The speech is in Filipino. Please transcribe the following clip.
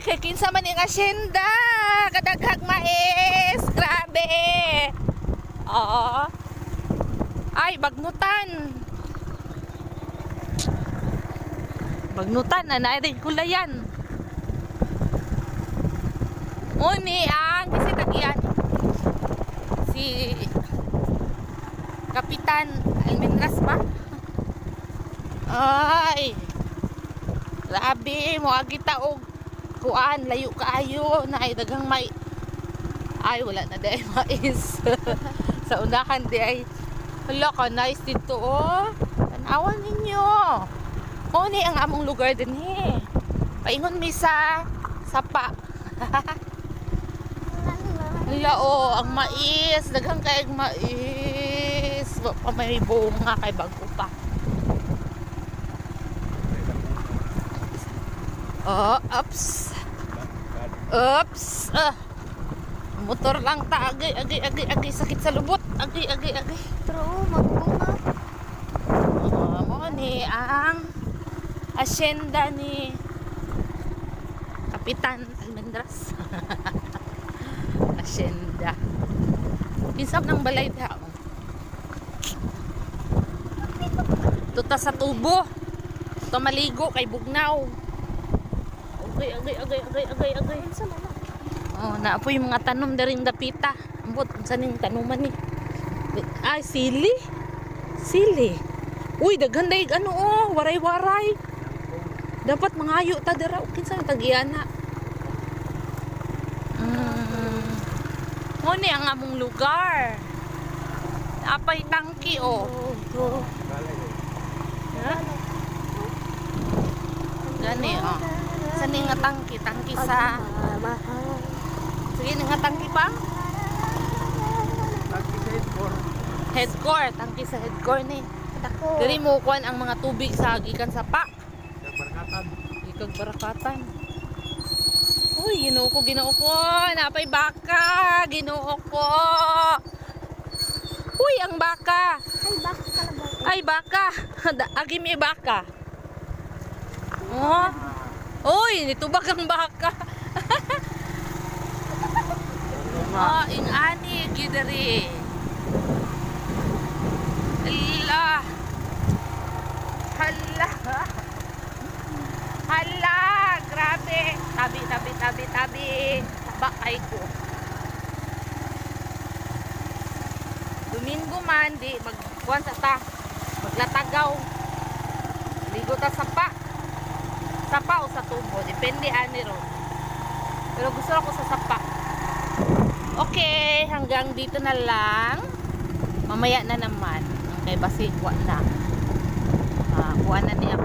kay kinsa man yung asyenda. Kadaghag mais. Grabe. Oo. Ay, bagnutan. Bagnutan na natin kulayan. Uni ang kasi tagian si Kapitan Almendras ba? Ay. Grabe mo agi taog kuan layo kaayo na ay daghang may ay wala na day mais. Sa unahan di ay hala ka nice dito oh. Tanawan ninyo. Uni ang among lugar din eh. Paingon mi sa sapa. Hala oh, ang mais, daghang kaayong mais. Wa pa may bunga kay bago pa. Oh, ups. Ups. Motor lang ta agi sakit sa lubot. Agi. Pero magbunga. Mo ni ang asyenda ni Kapitan Almendras. Asyenda. Pinsap ng balay tao. Tuta sa tubo. Tuta maligo kay bugnaw. Agay. Oh, naapoy yung mga tanom daring dapita. Ambot, saan yung tanuman ni? Ay, sili. Uy, daghanday ano oh, waray-waray. Dapat mangayo ta dira kinsa yung tagiana. Mo ni ang among lugar. Apay tangki oh. Ha? Gani oh. Saan nga tangki sa sige nga tangki pa? Headcore, tangki sa headcore ni. Diri mo kuan ang mga tubig sa gikan sa pa. Ikag barakatan. Uy, ginoo ko. Napay baka. Ginoo ko. Uy, ang baka. Ay, baka. Agi may baka. Oh. Uy, nitubak ang baka. Oh, ingani gidari. Hala, grabe. Tabi. Bakay ko. Domingo man, di magkuhan sa ta. Maglatagaw. Ligo ta sa pa. Sapa o sa tubo. Depende ani ron. Pero gusto ako sa sapa. Okay, hanggang dito na lang. Mamaya na naman. Okay, basi kuha na. Kuha na niya